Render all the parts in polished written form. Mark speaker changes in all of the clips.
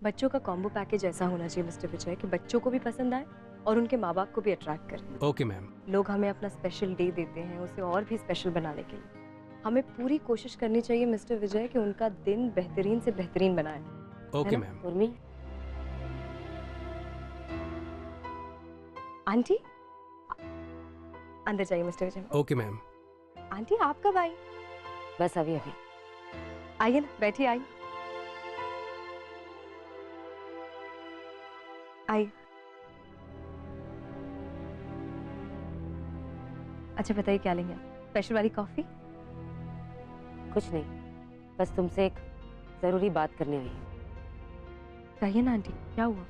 Speaker 1: बच्चों का combo package ऐसा होना चाहिए मिस्टर विजय कि बच्चों को भी पसंद आए और उनके माँ बाप को भी अट्रैक्ट करे।
Speaker 2: Okay ma'am.
Speaker 1: लोग हमें अपना स्पेशल डे देते हैं उसे और भी स्पेशल बनाने के लिए। हमें पूरी कोशिश करनी चाहिए मिस्टर विजय कि उनका दिन बेहतरीन से बेहतरीन बनाए।
Speaker 2: Okay ma'am.
Speaker 3: उर्मी,
Speaker 1: आंटी अंदर जाइए mister Vijay.
Speaker 2: Okay ma'am.
Speaker 1: Aunty आप कब आई?
Speaker 3: बस अभी अभी।
Speaker 1: आइए ना, बैठिए, आइए आइए। अच्छा बताइए क्या लेंगे आप? स्पेशल वाली कॉफी?
Speaker 3: कुछ नहीं, बस तुमसे एक जरूरी बात करने आई हूँ।
Speaker 1: कहिए ना आंटी, क्या हुआ?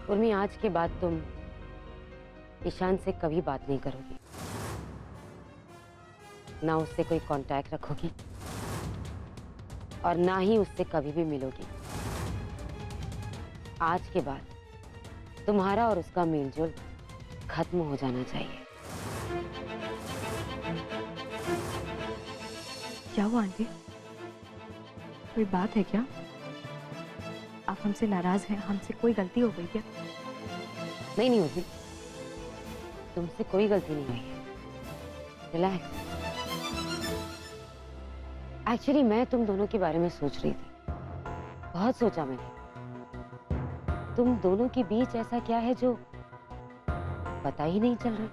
Speaker 3: उर्मी, आज के बाद तुम ईशान से कभी बात नहीं करोगी, ना उससे कोई कांटेक्ट रखोगी और ना ही उससे कभी भी मिलोगी। आज के बाद तुम्हारा और उसका मेलजोल खत्म हो जाना चाहिए।
Speaker 1: क्या हुआ आंटी? कोई बात है क्या? आप हमसे नाराज हैं? हमसे कोई गलती हो गई क्या?
Speaker 3: नहीं नहीं उर्मी, तुमसे कोई गलती नहीं हुई है। रिलैक्स। एक्चुअली मैं तुम दोनों के बारे में सोच रही थी, बहुत सोचा मैंने। तुम दोनों के बीच ऐसा क्या है जो पता ही नहीं चल रहा?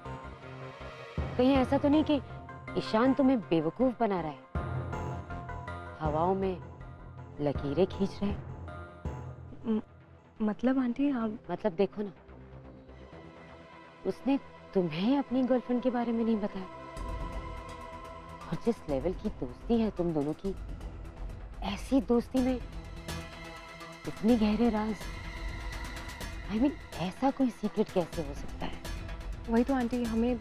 Speaker 3: कहीं ऐसा तो नहीं कि ईशान तुम्हें बेवकूफ बना रहा है, हवाओं में लकीरें खींच रहे हैं?
Speaker 1: मतलब आंटी आप...
Speaker 3: मतलब देखो ना, उसने तुम्हें अपनी गर्लफ्रेंड के बारे में नहीं बताया, और जिस लेवल की दोस्ती है तुम दोनों की, ऐसी दोस्ती में इतने गहरे राज, I mean, ऐसा कोई सीक्रेट कैसे हो सकता है?
Speaker 1: वही तो आंटी, हमें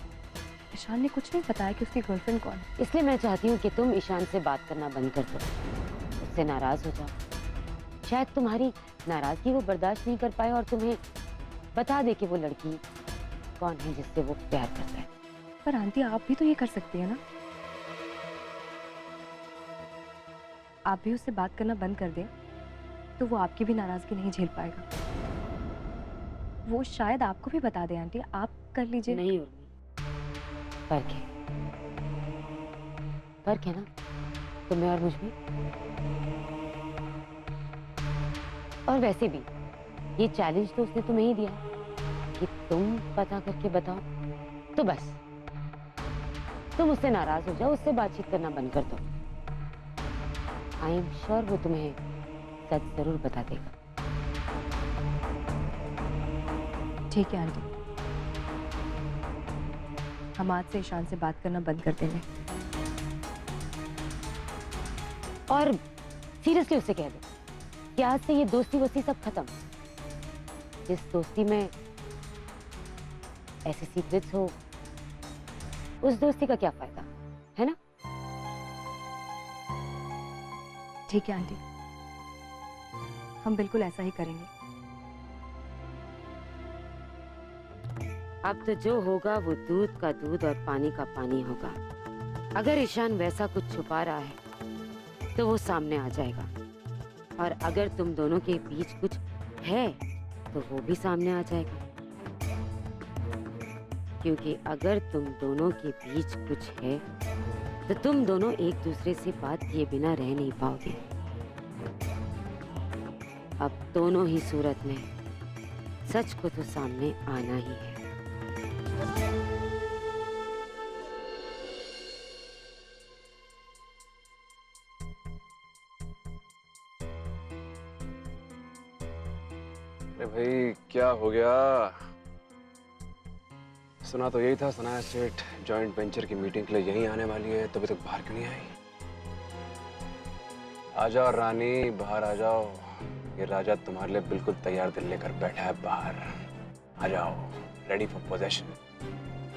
Speaker 1: ईशान ने कुछ नहीं बताया कि उसकी गर्लफ्रेंड कौन है।
Speaker 3: इसलिए मैं चाहती हूँ कि तुम ईशान से बात करना बंद कर दो, उससे नाराज हो जाओ। शायद तुम्हारी नाराजगी वो बर्दाश्त नहीं कर पाए और तुम्हें बता दे कि वो लड़की कौन है जिससे वो प्यार करता है।
Speaker 1: पर आंटी आप भी तो ये कर सकती है ना, आप भी उससे बात करना बंद कर दें तो वो आपकी भी नाराजगी नहीं झेल पाएगा। वो शायद आपको भी बता दे आंटी, आप कर लीजिए।
Speaker 3: नहीं उर्मी, फर्क है, फर्क है ना तुम्हें और मुझ में। और वैसे भी ये चैलेंज तो उसने तुम्हें ही दिया कि तुम पता करके बताओ, तो बस तुम उससे नाराज हो जाओ, उससे बातचीत करना बंद कर दो। आई एम श्योर वो तुम्हें सच जरूर बता देगा।
Speaker 1: ठीक है आंटी, हम आज से ईशान से बात करना बंद कर देंगे।
Speaker 3: और सीरियसली उसे कह दो कि आज से ये दोस्ती वोस्ती सब खत्म। जिस दोस्ती में ऐसे सीक्रेट्स हो, उस दोस्ती का क्या फायदा, है ना?
Speaker 1: ठीक है आंटी, हम बिल्कुल ऐसा ही करेंगे।
Speaker 3: अब तो जो होगा वो दूध का दूध और पानी का पानी होगा। अगर ईशान वैसा कुछ छुपा रहा है तो वो सामने आ जाएगा, और अगर तुम दोनों के बीच कुछ है तो वो भी सामने आ जाएगा। क्योंकि अगर तुम दोनों के बीच कुछ है तो तुम दोनों एक दूसरे से बात किए बिना रह नहीं पाओगे। अब दोनों ही सूरत में सच को तो सामने आना ही है।
Speaker 4: अरे भाई क्या हो गया? सुना तो यही था, सनाया सेठ जॉइंट वेंचर की मीटिंग के लिए यहीं आने वाली है, तो अभी तक बाहर क्यों नहीं आई? आ जाओ रानी, बाहर आ जाओ। ये राजा तुम्हारे लिए बिल्कुल तैयार दिल लेकर बैठा है बाहर। आ जाओ, रेडी फॉर पोजेशन।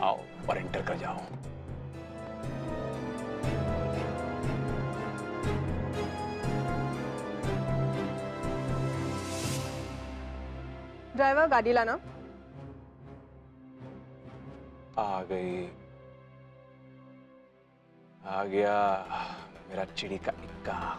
Speaker 4: आओ और एंटर कर जाओ।
Speaker 5: ड्राइवर गाड़ी लाना।
Speaker 4: आ गई, आ गया। मेरा चिड़ी का इक्का।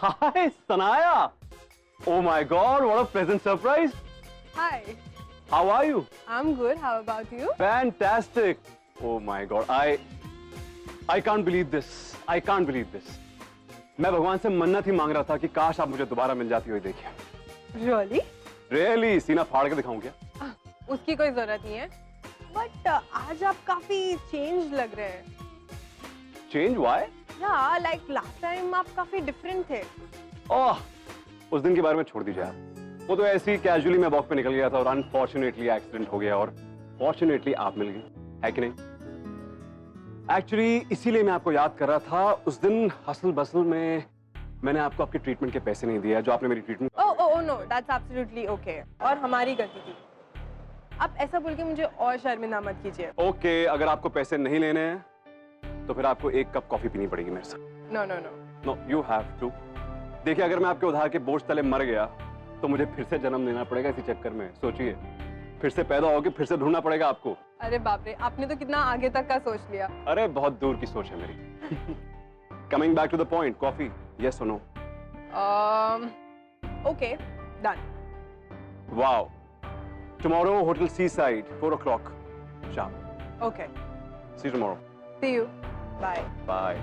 Speaker 2: Hi, Sanaya. Oh my God, what a pleasant surprise.
Speaker 5: Hi,
Speaker 2: How are you?
Speaker 5: I'm good. How about you?
Speaker 2: Fantastic. Oh my God, I can't believe this. I can't believe this. मैं भगवान से मन्नत ही मांग रहा था कि काश आप मुझे दोबारा मिल जाती हुई देखिए।
Speaker 5: Really?
Speaker 2: Really, सीना फाड़ के दिखाऊं क्या?
Speaker 5: उसकी कोई जरूरत नहीं है। But आज आप काफी चेंज लग रहे हैं।
Speaker 2: Change why?
Speaker 5: Yeah, like last time आप काफी different थे।
Speaker 2: ओह, उस दिन के बारे में छोड़ दीजिए आप। वो तो ऐसे ही कैजुअली मैं वॉक पे निकल गया था और अनफॉर्चुनेटली एक्सीडेंट हो गया और फॉर्चुनेटली आप मिल गई, है कि नहीं? एक्चुअली इसीलिए मैं आपको याद कर रहा था। उस दिन हसल बसल में मैंने आपको आपके ट्रीटमेंट के पैसे नहीं दिए जो आपने मेरी treatment.
Speaker 5: Oh no, that's absolutely okay। और हमारी गलती थी। आप ऐसा बोल के मुझे और शर्मिंदा मत कीजिए।
Speaker 2: ओके, अगर आपको पैसे नहीं लेने हैं तो फिर आपको एक कप कॉफी पीनी पड़ेगी मेरे साथ।
Speaker 5: No no no।
Speaker 2: No, you have to. देखिए, अगर मैं आपके उधार के बोझ तले मर गया तो मुझे फिर से जन्म लेना पड़ेगा इसी चक्कर में। सोचिए, फिर से पैदा होके फिर से ढूंढना पड़ेगा आपको।
Speaker 5: अरे बाप रे, आपने तो कितना आगे तक का सोच लिया।
Speaker 2: अरे बहुत दूर की सोच है मेरी। Coming back to the point, coffee yes और no?
Speaker 5: Okay, done।
Speaker 2: Wow, tomorrow hotel sea side 4 o'clock शाम।
Speaker 5: Okay,
Speaker 2: see you tomorrow.
Speaker 5: see you। Bye।
Speaker 2: Bye.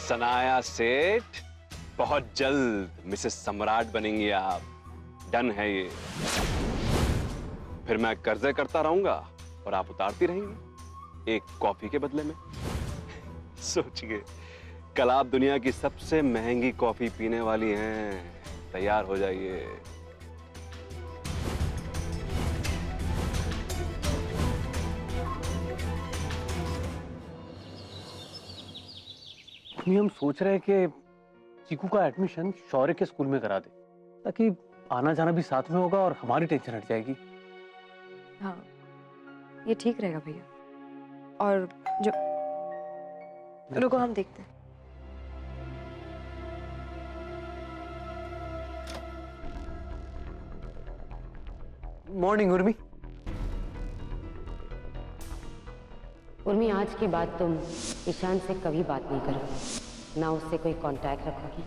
Speaker 4: Sanaya Seth, बहुत जल्द मिसेस सम्राट बनेंगी आप। डन है ये। फिर मैं कर्जे करता रहूंगा और आप उतारती रहेंगी एक कॉफी के बदले में। सोचिए, कल आप दुनिया की सबसे महंगी कॉफी पीने वाली हैं। तैयार हो जाइए।
Speaker 6: हम सोच रहे हैं कि चीकू का एडमिशन शौर्य के स्कूल में करा दे, ताकि आना जाना भी साथ में होगा और हमारी टेंशन हट जाएगी।
Speaker 1: हाँ, ये ठीक रहेगा भैया। और जो रुको, हम देखते हैं।
Speaker 6: मॉर्निंग उर्मी।
Speaker 3: उर्मी, आज के बाद तुम ईशान से कभी बात नहीं करोगी, ना उससे कोई कांटेक्ट रखोगी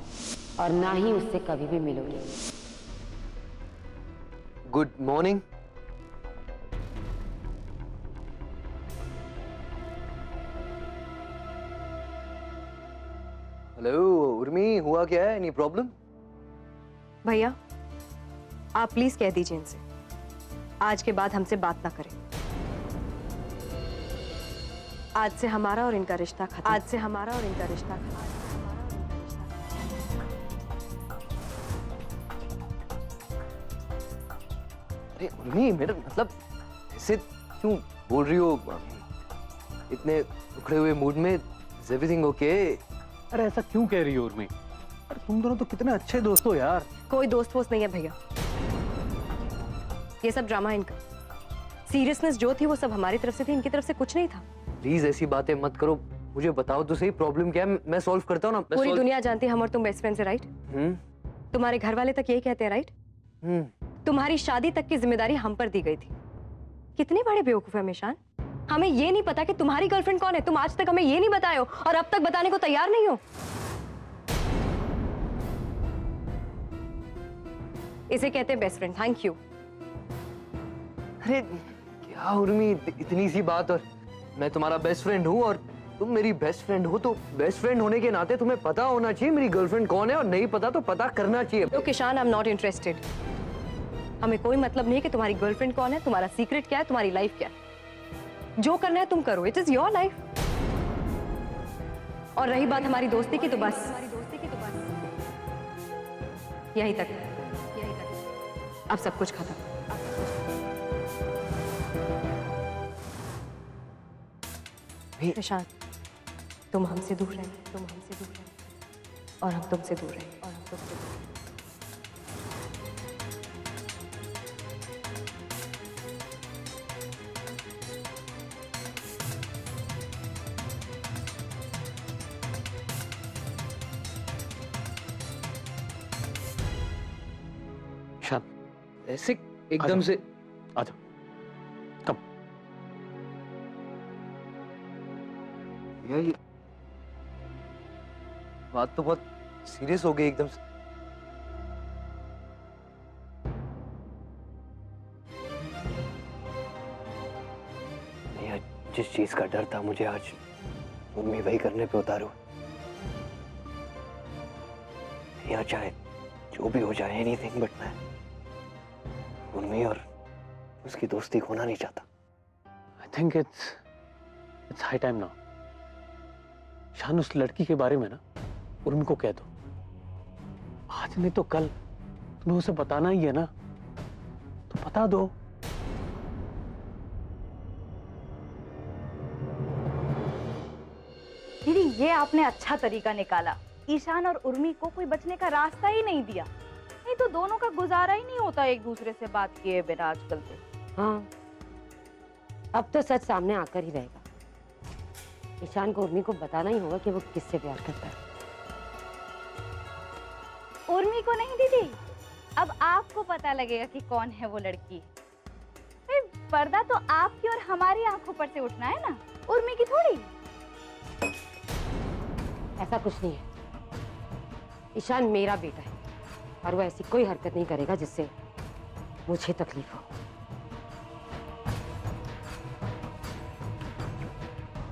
Speaker 3: और ना ही उससे कभी भी मिलोगी।
Speaker 7: Good morning. हेलो उर्मी, हुआ क्या है? Any problem?
Speaker 1: भैया, आप प्लीज कह दीजिए इनसे आज के बाद हमसे बात ना करें। आज से हमारा और इनका रिश्ता खत्म। आज से हमारा और इनका रिश्ता खत्म।
Speaker 7: अरे उर्मी, मेरा मतलब ऐसे क्यों बोल रही हो? इतने उखड़े हुए मूड में? Is everything okay?
Speaker 6: अरे ऐसा क्यों कह रही हो उर्मी? अरे तुम दोनों तो कितने अच्छे दोस्त हो यार।
Speaker 1: कोई दोस्त वोस्त नहीं है भैया, ये सब ड्रामा इनका। सीरियसनेस जो थी वो सब हमारी तरफ से थी, इनकी तरफ से कुछ नहीं था।
Speaker 7: प्लीज ऐसी बातें मत करो, मुझे बताओ तो सही प्रॉब्लम क्या है, मैं सॉल्व करता हूँ ना।
Speaker 1: पूरी दुनिया जानती है हम और तुम बेस्ट फ्रेंड्स है, राइट? तुम्हारे घर वाले तक यही कहते हैं, राइट? तुम्हारी शादी तक की जिम्मेदारी हम पर दी गई थी। कितने बड़े बेवकूफ है ईशान, हमें ये नहीं पता कि तुम्हारी गर्लफ्रेंड कौन है। तुम आज तक हमें ये नहीं बताए हो और अब तक बताने को तैयार नहीं हो। इसे कहते हैं बेस्ट फ्रेंड। Thank you.
Speaker 7: अरे क्या उर्मी, इतनी सी बात, और मैं तुम्हारा बेस्ट फ्रेंड हूँ और तुम मेरी बेस्ट फ्रेंड हो, तो बेस्ट फ्रेंड होने के नाते तुम्हें पता होना चाहिए मेरी गर्लफ्रेंड कौन है, और नहीं पता तो पता करना चाहिए।
Speaker 1: तो किशान, आई एम नॉट इंटरेस्टेड। हमें कोई मतलब नहीं कि तुम्हारी गर्लफ्रेंड कौन है, तुम्हारा सीक्रेट क्या है, तुम्हारी लाइफ क्या है। जो करना है तुम करो, इट इज योर लाइफ। और रही बात हमारी दोस्ती की, तो बस यहीं तक। अब सब कुछ खत्म। ईशान, तुम हमसे दूर रहे, तुम हमसे दूर रहे, और हम तुमसे दूर रहे, और हम तुमसे दूर रहे।
Speaker 6: ईशान
Speaker 7: ऐसे एकदम से
Speaker 6: आ जाओ, कम।
Speaker 7: ये बात तो बहुत सीरियस हो गई एकदम से। जिस चीज का डर था मुझे आज उम्मीद वही करने पे उतारो। या चाहे जो भी हो जाए, एनीथिंग, बट मैं उर्मी और उसकी दोस्ती खोना नहीं चाहता।
Speaker 6: I think it's high time now. शान, उस लड़की के बारे में ना उर्मी को कह दो। आज नहीं तो कल तुम्हें उसे बताना ही है ना, तो बता दो।
Speaker 8: दीदी, ये आपने अच्छा तरीका निकाला। ईशान और उर्मी को कोई बचने का रास्ता ही नहीं दिया, नहीं तो दोनों का गुजारा ही नहीं होता एक दूसरे से बात किए बिना आजकल तो।
Speaker 3: हाँ, अब तो सच सामने आकर ही रहेगा। ईशान को उर्मी को बताना ही होगा कि वो किससे प्यार करता है।
Speaker 8: उर्मी को नहीं दीदी, अब आपको पता लगेगा कि कौन है वो लड़की। पर्दा तो आपकी और हमारी आंखों पर से उठना है ना, उर्मी की थोड़ी।
Speaker 3: ऐसा कुछ नहीं है। ईशान मेरा बेटा है और वो ऐसी कोई हरकत नहीं करेगा जिससे मुझे तकलीफ हो।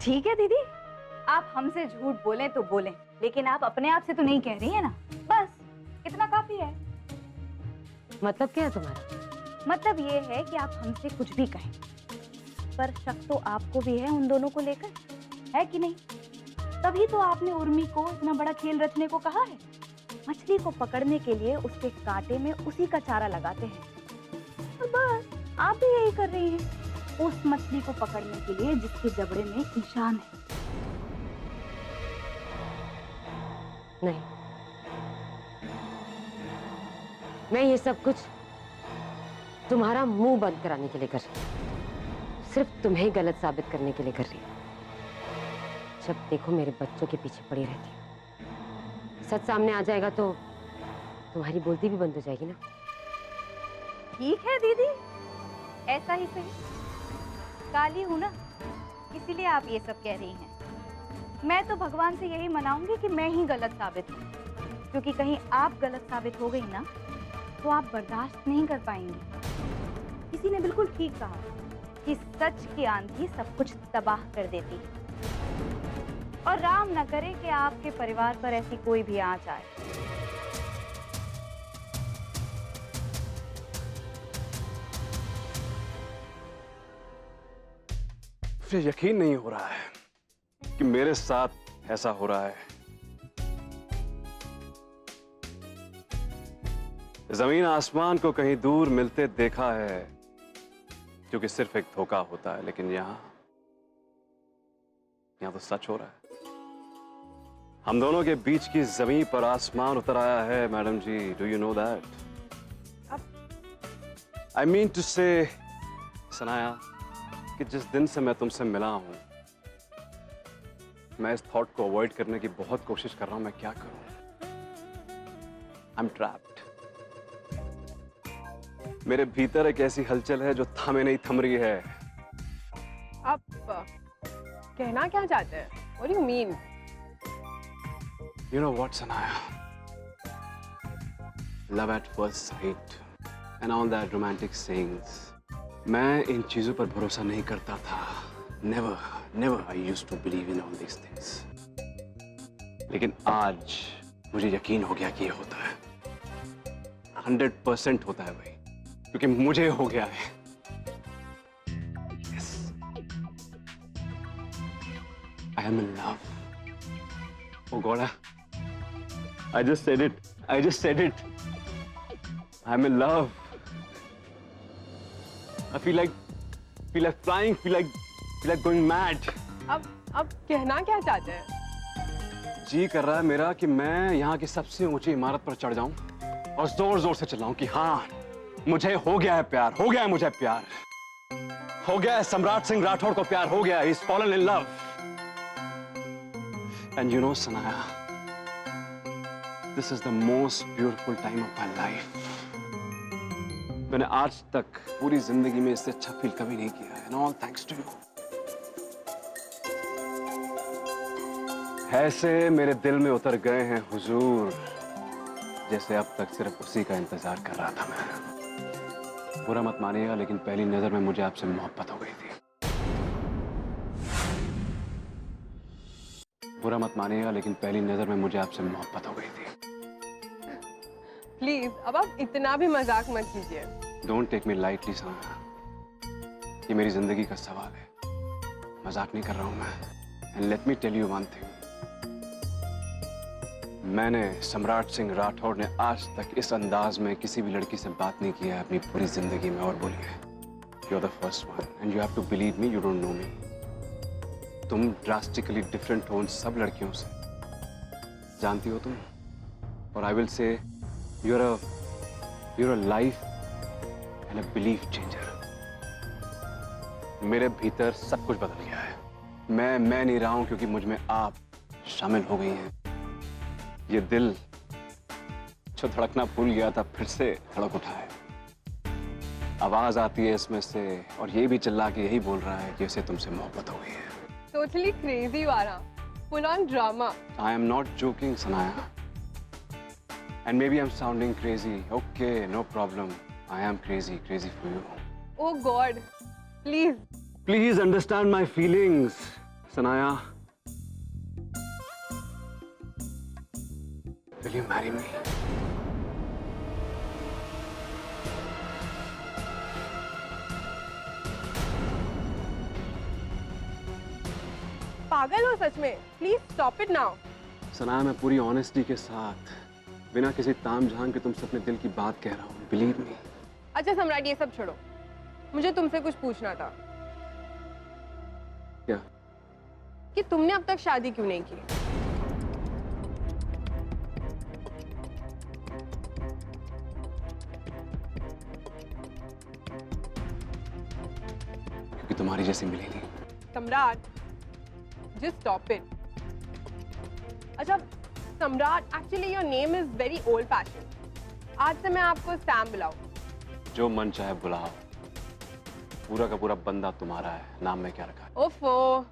Speaker 8: ठीक है दीदी, आप हमसे झूठ बोलें तो बोलें, लेकिन आप अपने आप से तो नहीं कह रही है ना। बस इतना काफी है।
Speaker 3: मतलब क्या है तुम्हारा?
Speaker 8: मतलब ये है कि आप हमसे कुछ भी कहें, पर शक तो आपको भी है उन दोनों को लेकर, है कि नहीं? तभी तो आपने उर्मी को इतना बड़ा खेल रचने को कहा है। मछली को पकड़ने के लिए उसके कांटे में उसी का चारा लगाते हैं, और बस आप भी यही कर रही हैं, उस मछली को पकड़ने के लिए जिसके जबड़े में ईशान है।
Speaker 3: नहीं, मैं ये सब कुछ तुम्हारा मुंह बंद कराने के लिए कर रही हूँ, सिर्फ तुम्हें गलत साबित करने के लिए कर रही हूँ। जब देखो मेरे बच्चों के पीछे पड़ी रहती हूँ। सच सामने आ जाएगा तो तुम्हारी बोलती भी बंद हो जाएगी ना।
Speaker 8: ठीक है दीदी, ऐसा ही सही। काली हूं ना, इसीलिए आप ये सब कह रही हैं। मैं तो भगवान से यही मनाऊंगी कि मैं ही गलत साबित हूँ, क्योंकि कहीं आप गलत साबित हो गई ना तो आप बर्दाश्त नहीं कर पाएंगी। किसी ने बिल्कुल ठीक कहा कि सच की आंधी सब कुछ तबाह कर देती है, और राम न करे कि आपके परिवार पर ऐसी कोई भी आंच आए।
Speaker 4: मुझे यकीन नहीं हो रहा है कि मेरे साथ ऐसा हो रहा है। जमीन आसमान को कहीं दूर मिलते देखा है, क्योंकि सिर्फ एक धोखा होता है, लेकिन यहां तो सच हो रहा है। हम दोनों के बीच की जमीन पर आसमान उतर आया है, madam ji. Do you know that? I mean to say, Sanaya, कि जिस दिन से मैं तुमसे मिला हूं, मैं इस थॉट को अवॉइड करने की बहुत कोशिश कर रहा हूं। मैं क्या करूं? I am trapped. मेरे भीतर एक ऐसी हलचल है जो थामे नहीं थम रही है।
Speaker 5: आप कहना क्या चाहते हैं? What do you mean?
Speaker 4: You know what, Sanaya? Love at first sight and all that romantic sayings. मैं इन चीजों पर भरोसा नहीं करता था। Never I used to believe in all these things. लेकिन आज मुझे यकीन हो गया कि ये होता है। 100% होता है भाई, क्योंकि मुझे हो गया है। Yes. I am in love. Oh God, I just said it. I just said it. I'm in love. I feel like flying. Feel like going mad.
Speaker 5: अब अब कहना क्या चाहते हैं?
Speaker 2: जी कर रहा है मेरा कि मैं यहाँ की सबसे ऊंची इमारत पर चढ़ जाऊं और जोर जोर से चिल्लाऊं कि हाँ, मुझे हो गया है प्यार, हो गया है मुझे प्यार, हो गया है सम्राट सिंह राठौड़ को प्यार हो गया, he's fallen in love. And you know Sanaya, this is the most beautiful time of my life. मैंने आज तक पूरी जिंदगी में इससे अच्छा फील कभी नहीं किया है, and all thanks to you. ऐसे मेरे दिल में उतर गए हैं हुजूर, जैसे अब तक सिर्फ उसी का इंतजार कर रहा था मैं। बुरा मत मानिएगा, लेकिन पहली नजर में मुझे आपसे मोहब्बत हो गई थी। बुरा मत मानिएगा, लेकिन पहली नजर में मुझे आपसे मोहब्बत हो गई थी।
Speaker 5: प्लीज अब आप इतना भी मजाक मत कीजिए।
Speaker 2: डोंट टेक मी लाइटली सना, ये मेरी जिंदगी का सवाल है, मजाक नहीं कर रहा हूं मैं। And let me tell you one thing, मैंने सम्राट सिंह राठौड़ ने आज तक इस अंदाज में किसी भी लड़की से बात नहीं किया है अपनी पूरी जिंदगी में। और बोलिए, you are the first one and you have to believe me, you don't know me. तुम ड्रास्टिकली डिफरेंट हो उन सब लड़कियों से, जानती हो तुम। और I will say you are a life and a belief changer. मेरे भीतर सब कुछ बदल गया है। मैं नहीं रहा हूं क्योंकि मुझ में आप शामिल हो गई हैं। ये दिल जो धड़कना भूल गया था फिर से धड़क उठा है। आवाज आती है इसमें से और ये भी चिल्ला के यही बोल रहा है कि उसे तुमसे मोहब्बत हो गई है।
Speaker 5: Totally crazy वाला, full on drama.
Speaker 2: I am not joking, Sanaya. And maybe I'm sounding crazy. Okay, no problem. I am crazy for you.
Speaker 5: Oh God, please.
Speaker 2: Please understand my feelings, Sanaya. Will you marry me?
Speaker 5: पागल हो सच में? Please stop it now.
Speaker 2: Sanaya, मैं पूरी honesty के साथ बिना किसी ताम झाम के तुमसे अपने दिल की बात कह रहा हूँ। Believe me.
Speaker 5: अच्छा सम्राट, ये सब छोड़ो, मुझे तुमसे कुछ पूछना था।
Speaker 2: क्या?
Speaker 5: कि तुमने अब तक शादी क्यों नहीं की?
Speaker 2: क्योंकि तुम्हारी जैसी मिली नहीं।
Speaker 5: सम्राट, just stop it. अच्छा सम्राट, actually your name is very old fashioned. आज से मैं आपको सैम बुलाऊं।
Speaker 2: जो मन चाहे बुलाओ, पूरा का पूरा बंदा तुम्हारा है। नाम में क्या रखा है?
Speaker 5: ओफो,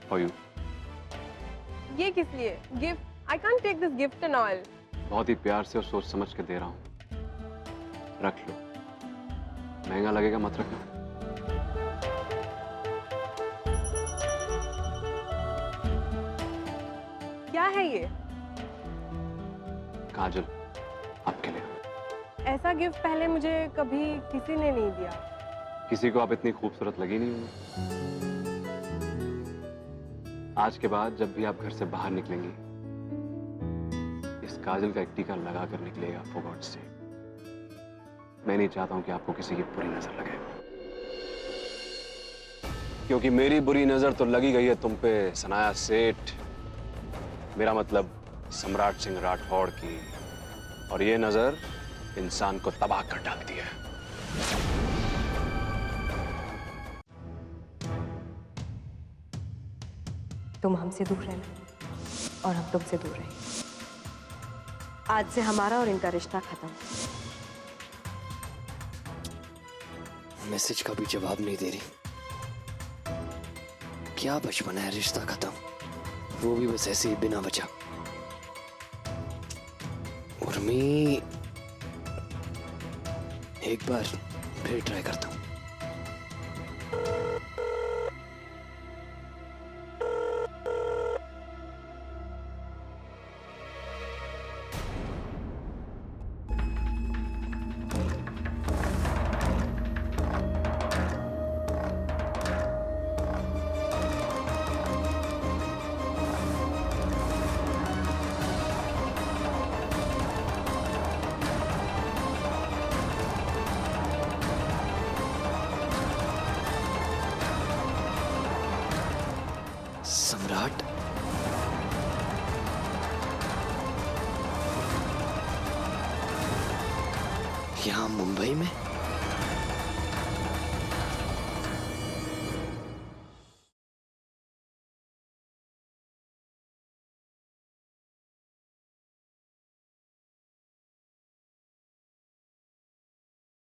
Speaker 2: For you.
Speaker 5: ये किस लिए? Gift? I can't take this gift and all.
Speaker 2: बहुत ही प्यार से और सोच समझ के दे रहा हूँ, रख लो। महंगा लगेगा मत रखना।
Speaker 5: क्या है ये?
Speaker 2: काजल, आपके लिए।
Speaker 5: ऐसा गिफ्ट पहले मुझे कभी किसी ने नहीं दिया।
Speaker 2: किसी को आप इतनी खूबसूरत लगी नहीं होंगी। आज के बाद जब भी आप घर से बाहर निकलेंगी, इस काजल का एक टीका लगा कर निकलेगा, फॉर गॉड से। मैं नहीं चाहता हूं कि आपको किसी की बुरी नजर लगे, क्योंकि मेरी बुरी नजर तो लगी गई है तुम पे सनाया सेठ, मेरा मतलब सम्राट सिंह राठौड़ की। और ये नजर इंसान को तबाह कर डालती है।
Speaker 1: तुम हमसे दूर रहना और हम तुमसे दूर रहेंगे। आज से हमारा और इनका रिश्ता खत्म।
Speaker 7: मैसेज का भी जवाब नहीं दे रही। क्या बचपन है, रिश्ता खत्म, वो भी बस ऐसे ही बिना वजह। उर्मी, एक बार फिर ट्राई करता हूँ।
Speaker 9: व्हाट? यहाँ मुंबई में?